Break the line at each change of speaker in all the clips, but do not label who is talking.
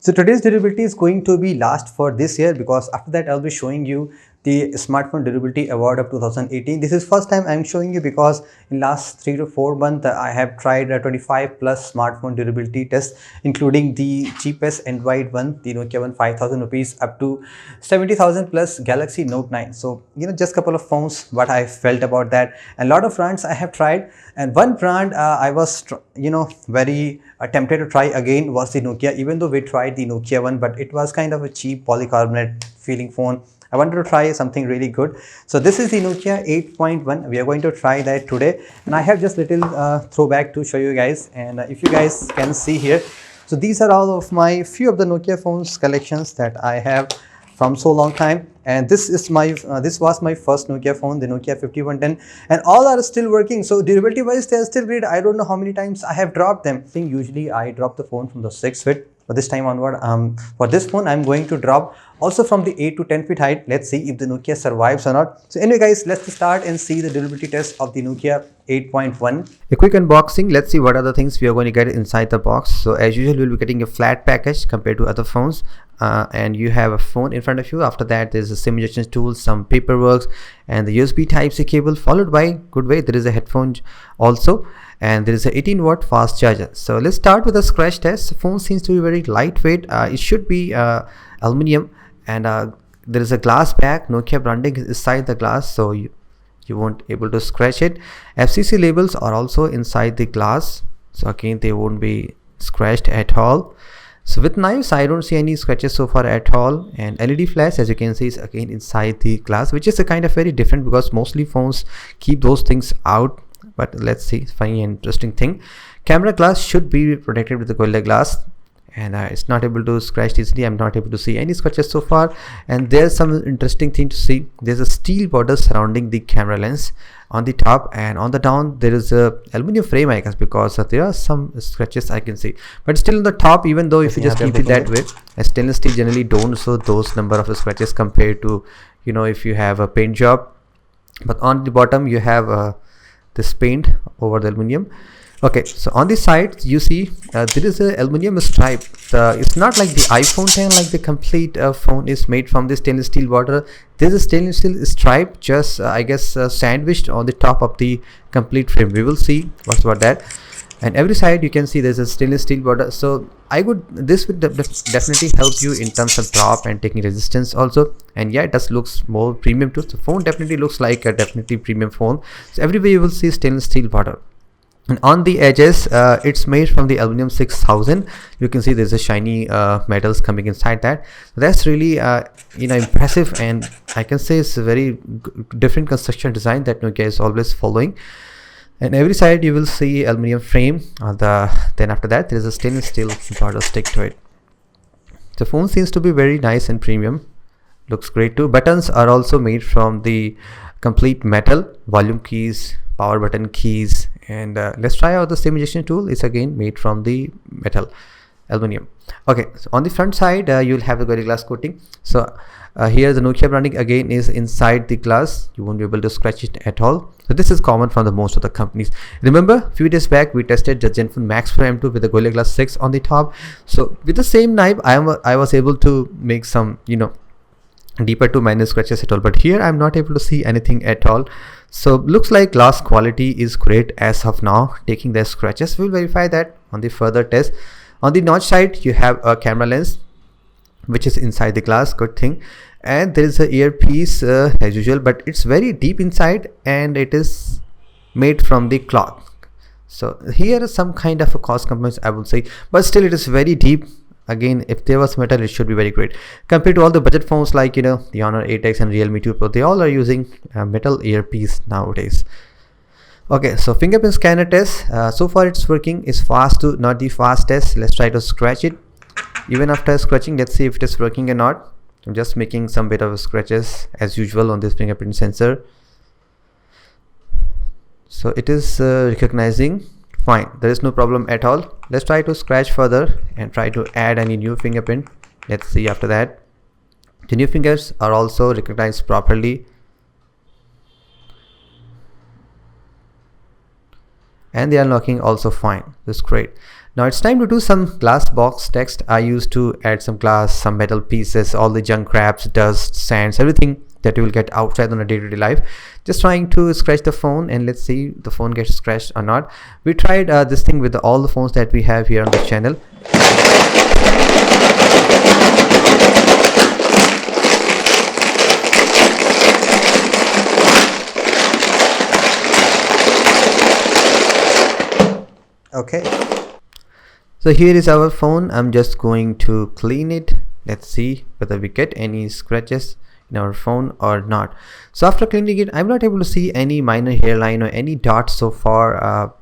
So today's durability is going to be last for this year, because after that I'll be showing you the smartphone durability award of 2018. This is first time I'm showing you, because in last 3 to 4 months I have tried a 25 plus smartphone durability test, including the cheapest Android one, the Nokia one, 5,000 rupees, up to 70,000 plus Galaxy Note 9. So just couple of phones what I felt about that, and a lot of brands I have tried, and one brand I was very tempted to try again was the Nokia, even though we tried the Nokia one, but it was kind of a cheap polycarbonate feeling phone. I wanted to try something really good. So this is the Nokia 8.1. We are going to try that today, and I have just little throwback to show you guys, and if you guys can see here, so these are all of my few of the Nokia phones collections that I have from so long time, and this is my this was my first Nokia phone, the Nokia 5110, and all are still working. So durability wise they are still great. I don't know how many times I have dropped them. I think usually I drop the phone from the 6 feet, but this time onward for this phone I'm going to drop also from the 8 to 10 feet height. Let's see if the Nokia survives or not. So anyway guys, let's start and see the durability test of the Nokia 8.1. A quick unboxing. Let's see what are the things we are going to get inside the box. So as usual, we'll be getting a flat package compared to other phones, and you have a phone in front of you. After that there's a SIM injection tool, some paperwork, and the USB Type-C cable, followed by good way there is a headphone also, and there is a 18-watt fast charger. So let's start with a scratch test. The phone seems to be very lightweight. It should be aluminum, and there is a glass back. Nokia branding is inside the glass, so you won't able to scratch it. FCC labels are also inside the glass, so again they won't be scratched at all. So with knives I don't see any scratches so far at all, and LED flash as you can see is again inside the glass, which is a kind of very different, because mostly phones keep those things out. But let's see, funny and interesting thing, camera glass should be protected with the Gorilla Glass, and it's not able to scratch easily. I'm not able to see any scratches so far. And there's some interesting thing to see. There's a steel border surrounding the camera lens on the top, and on the down there is a aluminum frame, I guess, because there are some scratches I can see, but still on the top, even though if you just keep it that way, stainless steel generally don't show those number of scratches compared to if you have a paint job. But on the bottom you have this paint over the aluminum. Okay, so on the side you see there is a aluminum stripe. It's not like the iPhone 10, like the complete phone is made from the stainless steel border. There's a stainless steel stripe just I guess sandwiched on the top of the complete frame. We will see what's about that. And every side you can see there's a stainless steel border. So this would definitely help you in terms of drop and taking resistance also. And yeah, it does looks more premium too. The phone definitely looks like a definitely premium phone. So everywhere you will see stainless steel border. And on the edges it's made from the aluminum 6000. You can see there's a shiny metals coming inside that. So that's really impressive, and I can say it's a very different construction design that Nokia is always following. And every side you will see aluminum frame. Then after that there is a stainless steel border stick to it. The phone seems to be very nice and premium. Looks great too. Buttons are also made from the complete metal. Volume keys, power button keys, and let's try out the SIM injection tool. It's again made from the metal, aluminum. Okay, so on the front side you'll have a Gorilla Glass coating. So here the Nokia branding again is inside the glass. You won't be able to scratch it at all. So this is common from the most of the companies. Remember a few days back we tested the Zenfone Max Pro M2 with the Gorilla Glass 6 on the top. So with the same knife I was able to make some deeper to minor scratches at all, but here I'm not able to see anything at all. So looks like glass quality is great as of now. Taking the scratches, we'll verify that on the further test. On the notch side you have a camera lens which is inside the glass, good thing. And there is a earpiece as usual, but it's very deep inside and it is made from the cloth. So here is some kind of a cost compromise I would say, but still it is very deep. Again, if there was metal, it should be very great compared to all the budget phones like the Honor 8X and Realme 2 Pro. They all are using metal earpiece nowadays. Okay, so fingerprint scanner test. So far it's working. It's fast to not the fastest. Let's try to scratch it. Even after scratching, let's see if it is working or not. I'm just making some bit of scratches as usual on this fingerprint sensor. So it is recognizing. Fine, there is no problem at all. Let's try to scratch further and try to add any new fingerprint. Let's see after that. The new fingers are also recognized properly, and the unlocking also fine. That's great. Now it's time to do some glass box text. I used to add some glass, some metal pieces, all the junk wraps, dust, sands, everything that you will get outside on a day-to-day life. Just trying to scratch the phone, and let's see the phone gets scratched or not. We tried this thing with all the phones that we have here on this channel. Okay, so here is our phone. I'm just going to clean it. Let's see whether we get any scratches in our phone or not. So after cleaning it, I'm not able to see any minor hairline or any dots so far,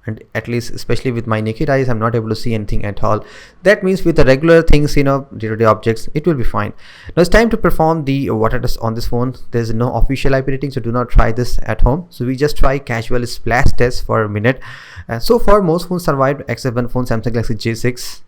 and at least especially with my naked eyes, I'm not able to see anything at all. That means with the regular things, day-to-day objects, it will be fine. Now it's time to perform the water test on this phone. There's no official IP rating, so do not try this at home. So we just try casual splash test for a minute. So far most phones survived except one phone, Samsung Galaxy J6.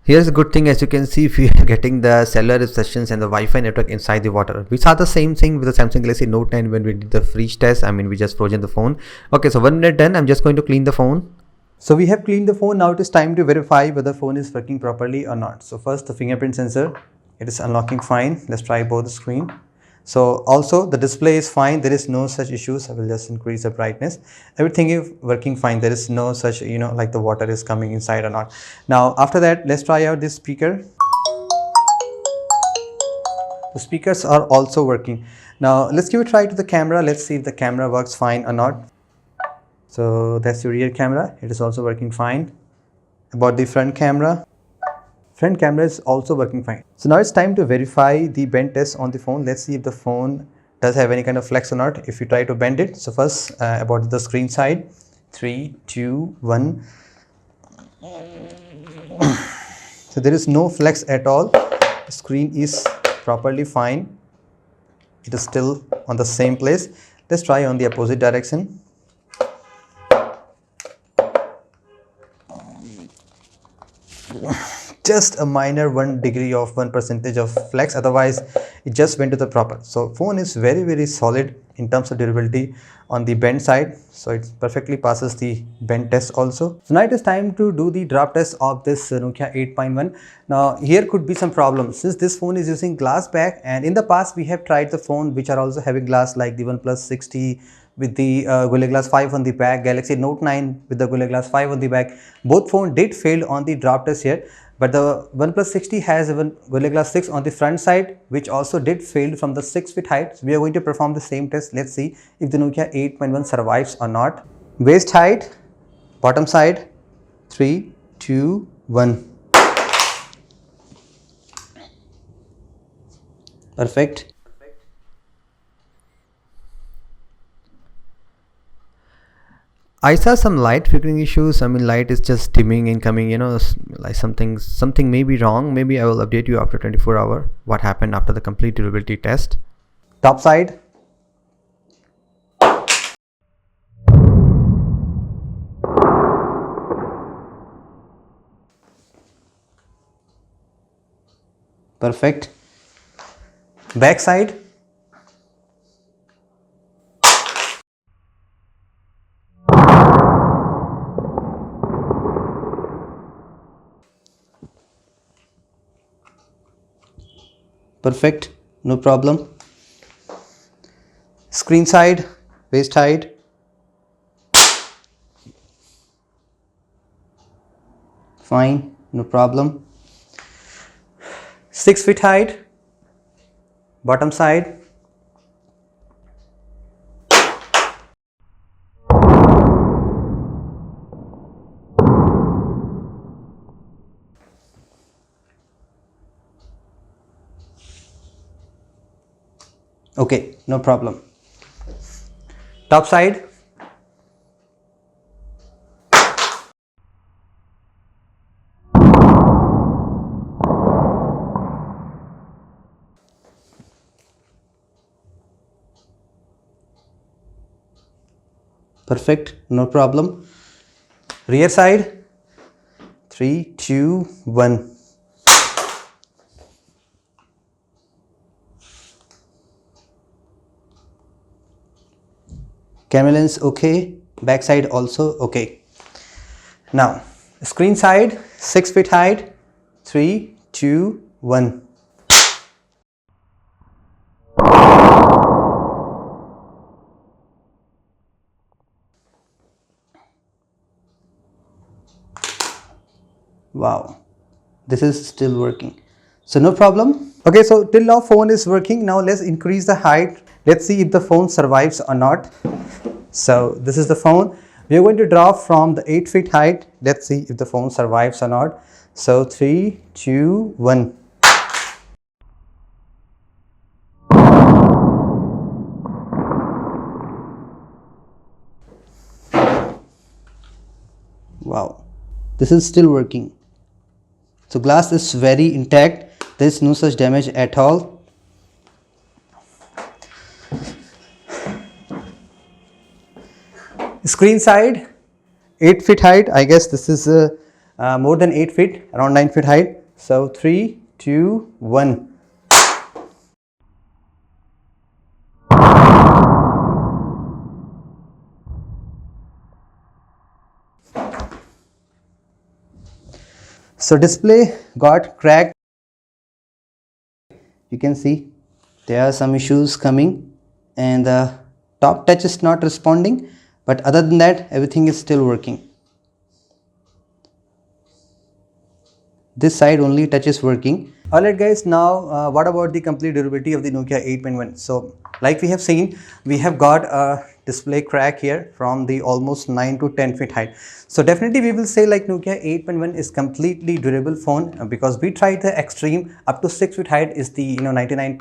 Here's a good thing, as you can see, if you are getting the cellular receptions and the Wi-Fi network inside the water. We saw the same thing with the Samsung Galaxy Note 9 when we did the freeze test. We just frozen the phone. Okay, so 1 minute done. I'm just going to clean the phone. So we have cleaned the phone. Now it is time to verify whether the phone is working properly or not. So first, the fingerprint sensor, it is unlocking fine. Let's try both the screen. So also the display is fine. There is no such issues. I will just increase the brightness. Everything is working fine. There is no such, like the water is coming inside or not. Now after that, let's try out this speaker. The speakers are also working. Now let's give a try to the camera. Let's see if the camera works fine or not. So that's the rear camera. It is also working fine. About the front camera. Front camera is also working fine. So now it's time to verify the bend test on the phone. Let's see if the phone does have any kind of flex or not if you try to bend it. So first, about the screen side. 3, 2, 1. So there is no flex at all. The screen is properly fine. It is still on the same place. Let's try on the opposite direction. Just a minor 1 degree of 1% of flex, otherwise it just went to the proper. So phone is very solid in terms of durability on the bend side, so it perfectly passes the bend test also. So now it is time to do the drop test of this Nokia 8.1. Now here could be some problems since this phone is using glass back, and in the past we have tried the phone which are also having glass, like the OnePlus 60 with the Gorilla Glass 5 on the back, Galaxy Note 9 with the Gorilla Glass 5 on the back. Both phones did fail on the drop test here. But the OnePlus 60 has a Gorilla Glass 6 on the front side, which also did fail from the 6 feet height. So we are going to perform the same test. Let's see if the Nokia 8.1 survives or not. Waist height, bottom side, 3, 2, 1. Perfect. I saw some light flickering issues. Light is just dimming and coming, like something may be wrong. Maybe I will update you after 24 hours what happened after the complete durability test. Top side. Perfect. Back side. Perfect, no problem. Screen side, waist height. Fine, no problem. 6 feet height, bottom side. Okay, no problem. Top side. Perfect, no problem. Rear side, 3, 2, 1. Camera lens okay, back side also okay. Now, screen side, 6 feet height, 3, 2, 1. Wow, this is still working. So no problem. Okay, so till now phone is working. Now let's increase the height. Let's see if the phone survives or not. So this is the phone. We are going to drop from the 8 feet height. Let's see if the phone survives or not. So 3, 2, 1. Wow, this is still working. So glass is very intact. There is no such damage at all. Screen side, 8 feet height. I guess this is more than 8 feet, around 9 feet height. So 3, 2, 1. So display got cracked. You can see there are some issues coming and the top touch is not responding, but other than that everything is still working. This side only touch is working. Alright guys, now what about the complete durability of the Nokia 8.1? So like we have seen, we have got a display crack here from the almost 9 to 10 feet height. So definitely we will say like Nokia 8.1 is completely durable phone because we tried the extreme up to 6 feet height is the 99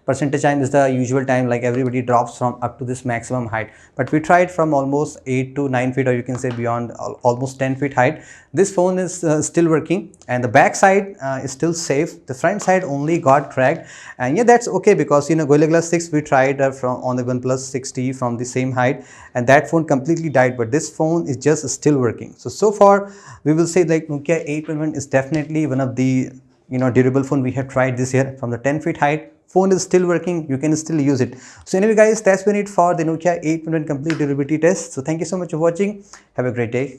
percentage time is the usual time, like everybody drops from up to this maximum height, but we tried from almost 8 to 9 feet, or you can say beyond almost 10 feet height. This phone is still working and the back side is still safe. The front side only got cracked, and yeah, that's okay because Gorilla Glass 6 we tried from on the OnePlus 6T from the same height, and that phone completely died, but this phone is just still working. So far we will say like Nokia 8.1 is definitely one of the durable phone we have tried this year. From the 10 feet height, phone is still working, you can still use it. So anyway guys, that's been it for the Nokia 8.1 complete durability test. So thank you so much for watching. Have a great day.